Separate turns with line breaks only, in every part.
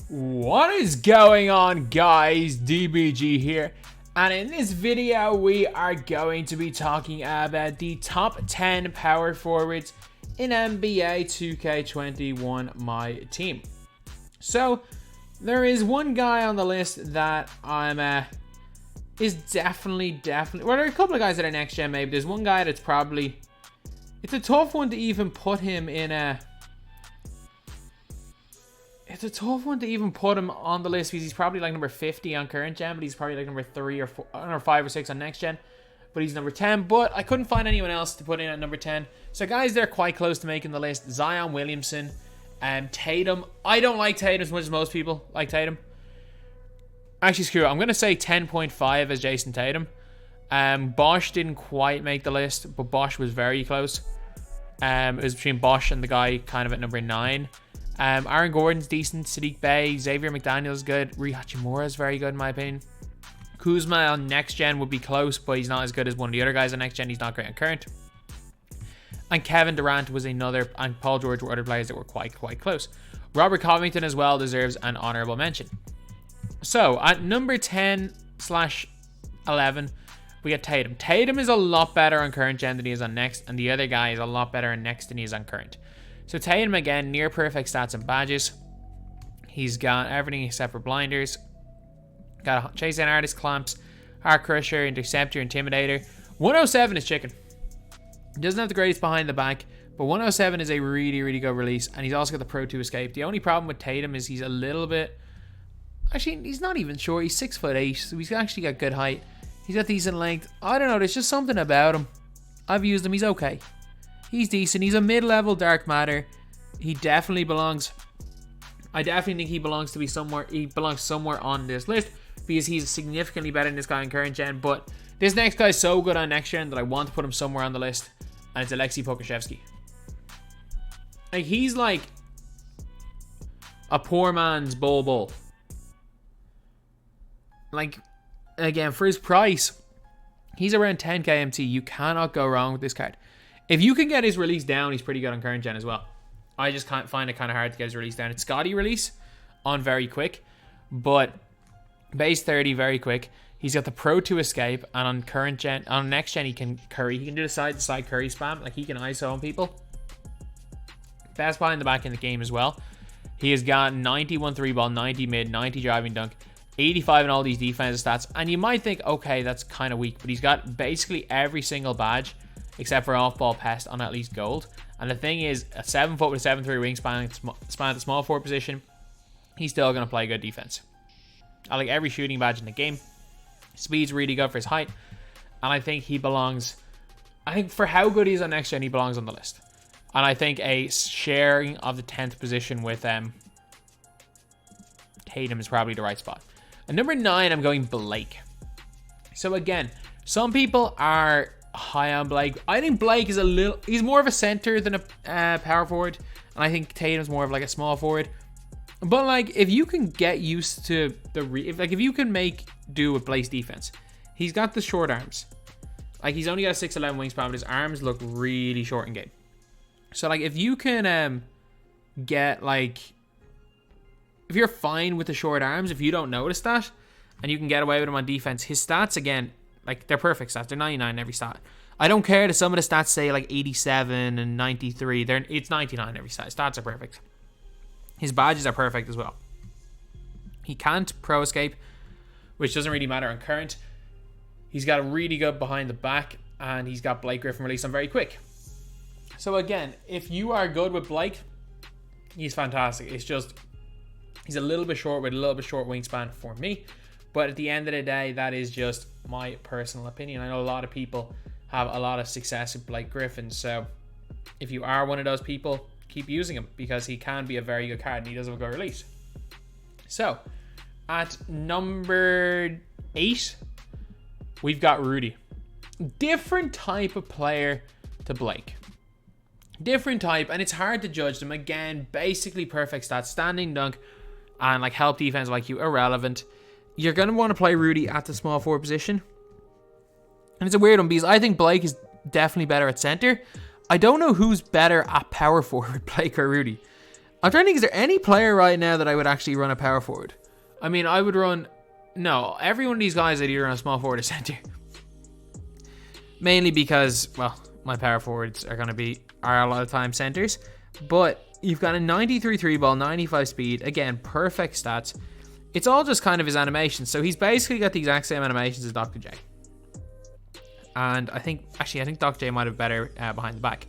What is going on, guys? DBG here, and in this video we are going to be talking about the top 10 power forwards in NBA 2K21 MyTEAM. So there is one guy on the list that is definitely well, there are a couple of guys that are next gen. Maybe there's one guy that's probably, it's a tough one to even put him in a It's a tough one to even put him on the list because he's probably like number 50 on current gen, but he's probably like number 3 or 4, or 5 or 6 on next gen. But he's number 10. But I couldn't find anyone else to put in at number 10. So guys, they're quite close to making the list. Zion Williamson and Tatum. I don't like Tatum as much as most people like Tatum. Actually, screw it. I'm going to say 10.5 as Jayson Tatum. Bosch didn't quite make the list, but Bosch was very close. It was between Bosch and the guy kind of at number 9. Aaron Gordon's decent. Sadiq Bey, Xavier McDaniel's good. Rui Hachimura is very good in my opinion. Kuzma on next gen would be close, but he's not as good as one of the other guys on next gen. He's not great on current. And Kevin Durant was another, and Paul George were other players that were quite close. Robert Covington as well deserves an honorable mention. So at number 10/11, we get Tatum. Tatum is a lot better on current gen than he is on next, and the other guy is a lot better on next than he is on current. So Tatum, again, near perfect stats and badges. He's got everything except for blinders. Got a chase down artist, clamps, heart crusher, interceptor, intimidator. 107 is chicken. He doesn't have the greatest behind the back, but 107 is a really good release, and he's also got the Pro 2 escape. The only problem with Tatum is he's a little bit... Actually, he's not even short. He's 6'8", so he's actually got good height. He's got decent length. I don't know, there's just something about him. I've used him, he's okay. He's decent. He's a mid-level dark matter. He definitely belongs. I definitely think he belongs to be somewhere. He belongs somewhere on this list because he's significantly better than this guy in current gen. But this next guy is so good on next gen that I want to put him somewhere on the list, and it's Aleksej Pokusevski. Like, he's like a poor man's Bull. Like, again, for his price, he's around 10k MT. You cannot go wrong with this card. If you can get his release down, he's pretty good on current gen as well. I just can't find it kind of hard to get his release down. It's Scotty release on very quick, but base 30 very quick. He's got the Pro 2 escape, and on current gen, on next gen, he can curry. He can do the side to side curry spam, like he can ISO on people. Best behind the back in the game as well. He has got 91 3 ball, 90 mid, 90 driving dunk, 85 in all these defensive stats. And you might think, okay, that's kind of weak, but he's got basically every single badge except for off-ball pest on at least gold. And the thing is, a 7 foot with a 7'3" wingspan at the small forward position, he's still going to play good defense. I like every shooting badge in the game. Speed's really good for his height. And I think he belongs, I think for how good he is on next gen, he belongs on the list. And I think a sharing of the 10th position with Tatum is probably the right spot. At number 9, I'm going Blake. So again, some people are high on Blake. I think Blake is he's more of a center than a power forward, and I think Tatum's more of like a small forward. But like, if you can get used to if you can make do with Blake's defense, he's got the short arms. Like, he's only got a 6'11" wingspan, but his arms look really short in game. So like, if you can get like, if you're fine with the short arms, if you don't notice that, and you can get away with him on defense, his stats, again, like, they're perfect stats. They're 99 in every stat. I don't care that some of the stats say like 87 and 93. It's 99 in every stat. Stats are perfect. His badges are perfect as well. He can't pro escape, which doesn't really matter on current. He's got a really good behind the back, and he's got Blake Griffin release on very quick. So again, if you are good with Blake, he's fantastic. It's just, he's a little bit short with a little bit short wingspan for me. But at the end of the day, that is just my personal opinion. I know a lot of people have a lot of success with Blake Griffin. So if you are one of those people, keep using him because he can be a very good card and he does have a good release. So at number 8, we've got Rudy. Different type of player to Blake. Different type, and it's hard to judge them. Again, basically perfect stats, standing dunk, and like help defense like you, irrelevant. You're going to want to play Rudy at the small forward position. And it's a weird one because I think Blake is definitely better at center. I don't know who's better at power forward, Blake or Rudy. I'm trying to think, is there any player right now that I would actually run a power forward? I mean, I would run... No, every one of these guys I'd either run a small forward or center. Mainly because, well, my power forwards are a lot of time centers. But you've got a 93 3 ball, 95 speed. Again, perfect stats. It's all just kind of his animations. So he's basically got the exact same animations as Dr. J. And I think Dr. J might have better behind the back.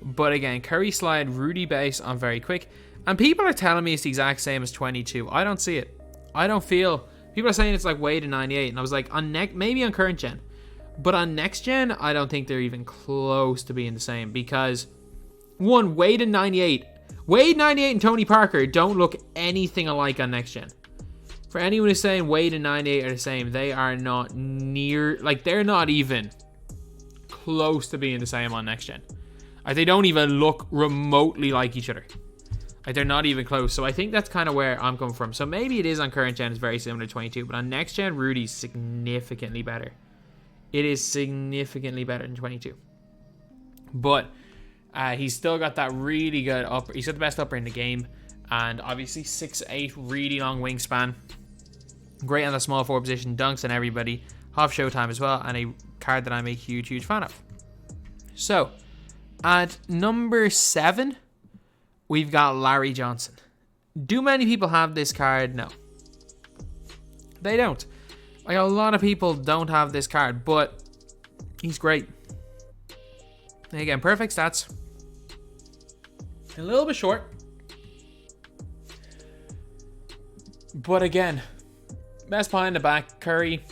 But again, Curry slide, Rudy base on very quick. And people are telling me it's the exact same as 22. I don't see it. I don't feel... People are saying it's like Wade and 98. And I was like, maybe on current gen. But on next gen, I don't think they're even close to being the same. Because, one, Wade and 98 and Tony Parker don't look anything alike on next gen. For anyone who's saying Wade and 98 are the same, they are not near... Like, they're not even close to being the same on next gen. Like, they don't even look remotely like each other. Like, they're not even close. So I think that's kind of where I'm coming from. So maybe it is on current gen, it's very similar to 22. But on next gen, Rudy's significantly better. It is significantly better than 22. But he's still got that really good upper. He's got the best upper in the game. And obviously 6'8", really long wingspan. Great on the small forward position. Dunks on everybody. Half showtime as well. And a card that I'm a huge, huge fan of. So, at number 7, we've got Larry Johnson. Do many people have this card? No. They don't. Like, a lot of people don't have this card, but he's great. And again, perfect stats. A little bit short. But again, best behind the back, Curry.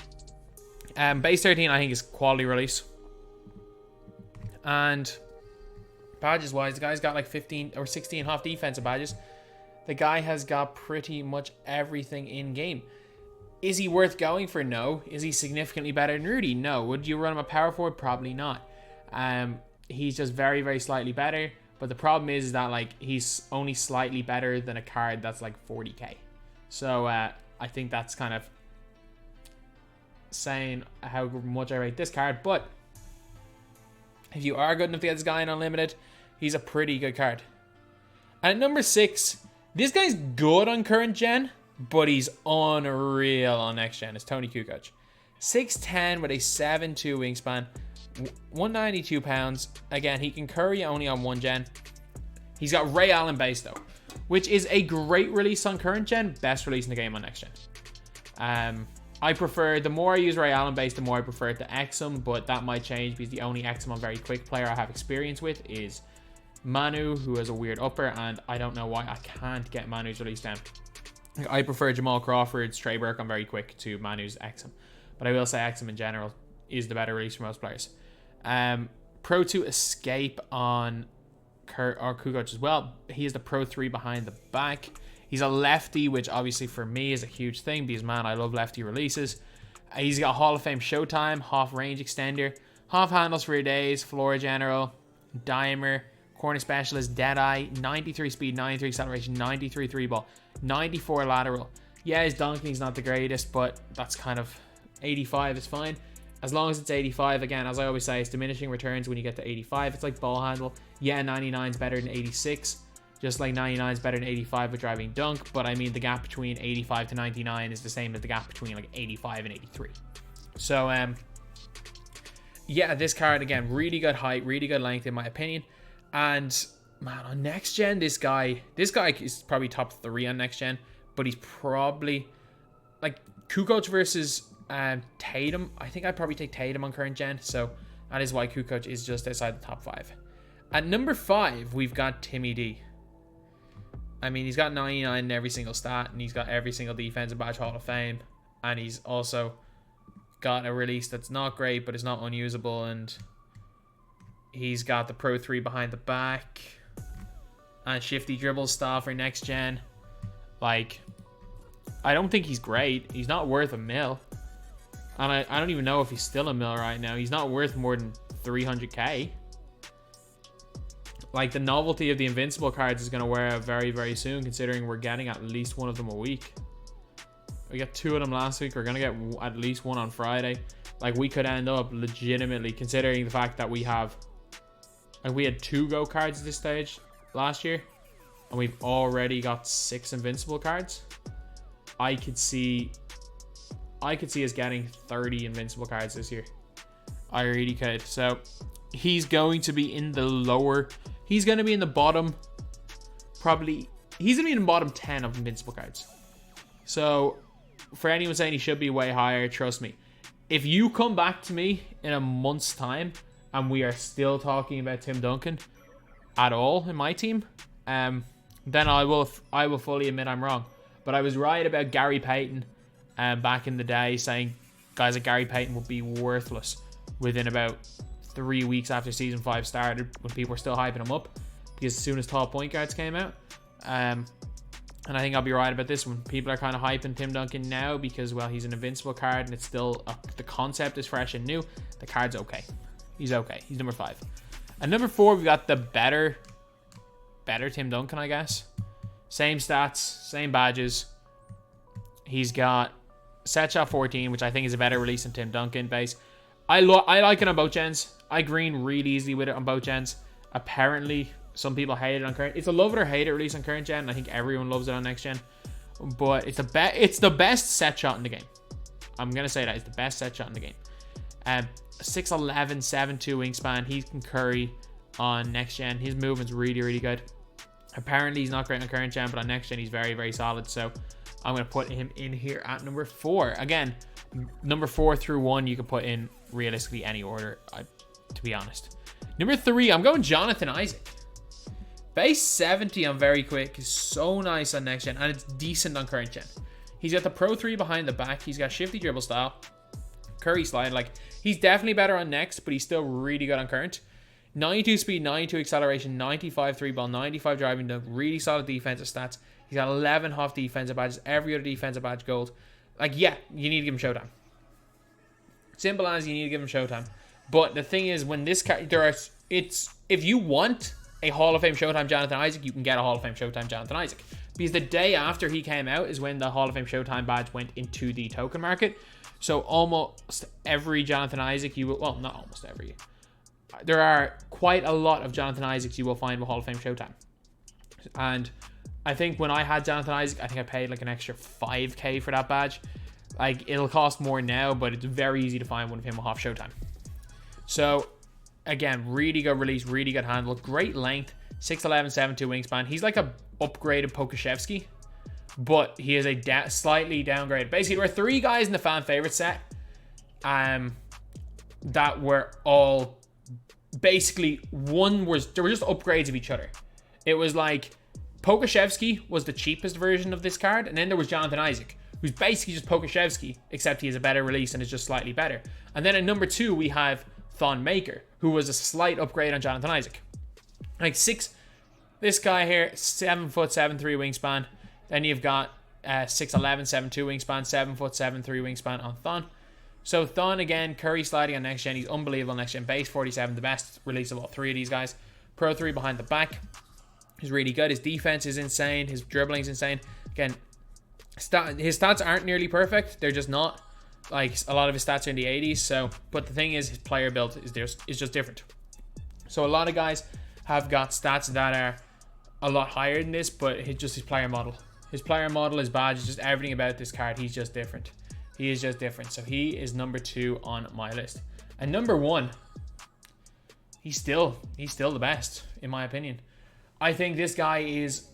Base 13, I think, is quality release. And badges wise, the guy's got like 15 or 16 half defensive badges. The guy has got pretty much everything in game. Is he worth going for? No. Is he significantly better than Rudy? No. Would you run him a power forward? Probably not. He's just very, very slightly better. But the problem is that, like, he's only slightly better than a card that's like 40k. So I think that's kind of saying how much I rate this card. But if you are good enough to get this guy in Unlimited, he's a pretty good card. And at number 6, this guy's good on current gen, but he's unreal on next gen. It's Toni Kukoc. 6'10" with a 7'2" wingspan, 192 pounds. Again, he can curry only on one gen. He's got Ray Allen base though, which is a great release on current gen, best release in the game on next gen. I prefer, the more I use Ray Allen base, the more I prefer it to Exum, but that might change because the only Exum on very quick player I have experience with is Manu, who has a weird upper, and I don't know why I can't get Manu's release down. I prefer Jamal Crawford's Trey Burke on very quick to Manu's Exum, but I will say Exum in general is the better release for most players. Pro 2 Escape on Kukoc as well. He is the Pro 3 behind the back. He's a lefty, which obviously for me is a huge thing because, man, I love lefty releases. He's got Hall of Fame Showtime, half range extender, half handles for your days, floor general, dimer, corner specialist, deadeye, 93 speed, 93 acceleration, 93 3 ball, 94 lateral. Yeah, his dunking's not the greatest, but that's kind of 85 is fine. As long as it's 85, again, as I always say, it's diminishing returns when you get to 85. It's like ball handle. Yeah, 99 is better than 86. Just like 99 is better than 85 with driving dunk. But I mean, the gap between 85 to 99 is the same as the gap between like 85 and 83. So, yeah, this card, again, really good height, really good length in my opinion. And, man, on next gen, this guy is probably top 3 on next gen. But he's probably, like, Kukoc versus Tatum. I think I'd probably take Tatum on current gen. So, that is why Kukoc is just outside the top 5. At number 5, we've got Timmy D. I mean, he's got 99 in every single stat, and he's got every single defensive badge Hall of Fame, and he's also got a release that's not great, but it's not unusable, and he's got the Pro 3 behind the back, and shifty dribble style for next gen. Like, I don't think he's great. He's not worth $1 million, and I don't even know if he's still $1 million right now. He's not worth more than 300k. Like, the novelty of the Invincible cards is going to wear out very, very soon, considering we're getting at least one of them a week. We got 2 of them last week. We're going to get at least 1 on Friday. Like, we could end up legitimately, considering the fact that we have... Like, we had 2 Go cards at this stage last year. and we've already got 6 invincible cards, I could see us getting 30 invincible cards this year. I really could. So he's going to be in the lower. He's going to be in the bottom. Probably. He's going to be in the bottom 10 of invincible cards. So for anyone saying he should be way higher, trust me. If you come back to me in a month's time and we are still talking about Tim Duncan at all in my team, then I will fully admit I'm wrong. But I was right about Gary Payton back in the day, saying guys like Gary Payton would be worthless within about 3 weeks after season 5 started, when people were still hyping him up, because as soon as top point guards came out. And I think I'll be right about this one. People are kind of hyping Tim Duncan now because, well, he's an invincible card and it's still the concept is fresh and new. The card's okay. He's okay. He's number 5. And number 4, we've got the better Tim Duncan, I guess. Same stats, same badges. He's got set shot 14, which I think is a better release than Tim Duncan base. I like it on both gens. I green really easily with it on both gens. Apparently, some people hate it on current. It's a love it or hate it release on current gen. I think everyone loves it on next gen. But it's the best set shot in the game. I'm going to say that. It's the best set shot in the game. 6'11", 7'2" wingspan. He can curry on next gen. His movement's really, really good. Apparently, he's not great on current gen, but on next gen, he's very, very solid. So I'm going to put him in here at number 4. Again, number 4 through 1, you can put in realistically any order, to be honest. Number 3, I'm going Jonathan Isaac. Base 70 on very quick is so nice on next gen, and it's decent on current gen. He's got the Pro 3 behind the back. He's got shifty dribble style, curry slide. Like, he's definitely better on next, but he's still really good on current. 92 speed, 92 acceleration, 95 3 ball, 95 driving dunk, really solid defensive stats. He's got 11 half defensive badges, every other defensive badge gold. Like, yeah, you need to give him showtime. Simple as, you need to give him showtime. But the thing is, when this card, if you want a Hall of Fame Showtime Jonathan Isaac, you can get a Hall of Fame Showtime Jonathan Isaac. Because the day after he came out is when the Hall of Fame Showtime badge went into the token market. So almost every Jonathan Isaac you will, well, not almost every. There are quite a lot of Jonathan Isaacs you will find with Hall of Fame Showtime. And I think when I had Jonathan Isaac, I think I paid like an extra 5k for that badge. Like, it'll cost more now, but it's very easy to find one of him with half Showtime. So, again, really good release, really good handle, great length, 6'11", 7'2" wingspan. He's like a upgraded Pokusevski, but he is a slightly downgraded. Basically, there were 3 guys in the fan favorite set that were all basically they were just upgrades of each other. It was like Pokusevski was the cheapest version of this card, and then there was Jonathan Isaac, who's basically just Pokusevski, except he has a better release and is just slightly better. And then at number 2, we have Thon Maker, who was a slight upgrade on Jonathan Isaac. Like this guy here, 7'7", 7'3" wingspan. Then you've got 6'11", 7'2" wingspan, 7'7", 7'3" wingspan on Thon. So Thon, again, curry sliding on next gen. He's unbelievable next gen. Base 47, the best release of all 3 of these guys. Pro 3 behind the back. He's really good. His defense is insane. His dribbling is insane. Again, his stats aren't nearly perfect. They're just not. Like, a lot of his stats are in the 80s. So, but the thing is, his player build is just different. So a lot of guys have got stats that are a lot higher than this, but his player model. His player model, his badge, is just everything about this card. He's just different. He is just different. So he is number 2 on my list. And number 1, he's still the best, in my opinion. I think this guy is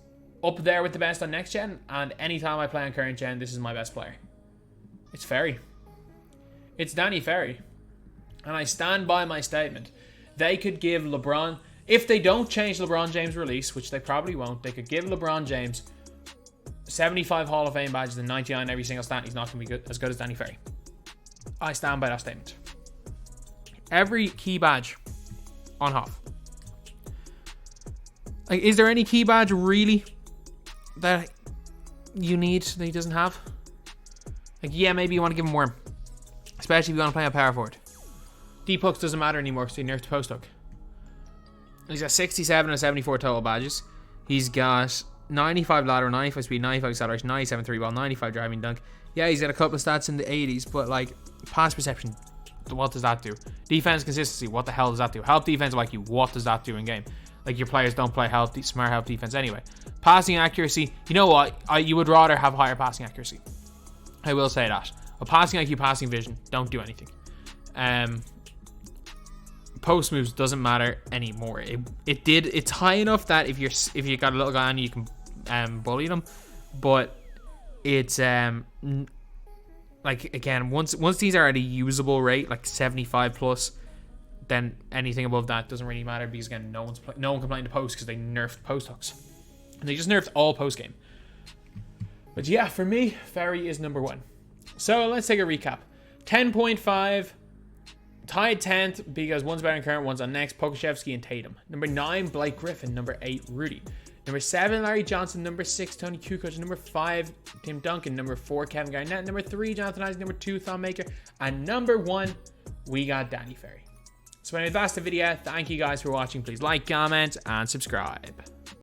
up there with the best on next gen, and anytime I play on current gen, this is my best player. It's Ferry. It's Danny Ferry. And I stand by my statement. They could give LeBron, if they don't change LeBron James' release, which they probably won't, they could give LeBron James 75 Hall of Fame badges and 99 every single stat. He's not going to be as good as Danny Ferry. I stand by that statement. Every key badge on half. Like, is there any key badge really that you need that he doesn't have? Like, yeah, maybe you want to give him Worm, especially if you want to play a power forward. Deep hooks doesn't matter anymore because they nerfed post hook. He's got 67 and 74 total badges. He's got 95 lateral, 95 speed, 95 acceleration, 97 3 ball, 95 driving dunk. Yeah, he's got a couple of stats in the 80s, but like, pass perception, what does that do? Defense consistency, what the hell does that do? Help defensive IQ, what does that do in game? Like, your players don't play smart health defense anyway. Passing accuracy, you know what? You would rather have higher passing accuracy. I will say that. But passing IQ, passing vision, don't do anything. Post moves doesn't matter anymore. It's high enough that if you got a little guy on you can bully them, but it's like, again, once these are at a usable rate, like 75 plus, then anything above that doesn't really matter, because again, no one can play in the post because they nerfed post hooks. And they just nerfed all post game. But yeah, for me, Ferry is number 1. So let's take a recap. 10.5, tied 10th because one's better than current, one's on next. Pokusevski and Tatum. Number 9, Blake Griffin. Number 8, Rudy. Number 7, Larry Johnson. Number 6, Toni Kukoc. Number 5, Tim Duncan. Number 4, Kevin Garnett. Number 3, Jonathan Isaac. Number 2, Thon Maker. And number 1, we got Danny Ferry. So anyway, that's the video. Thank you guys for watching. Please like, comment, and subscribe.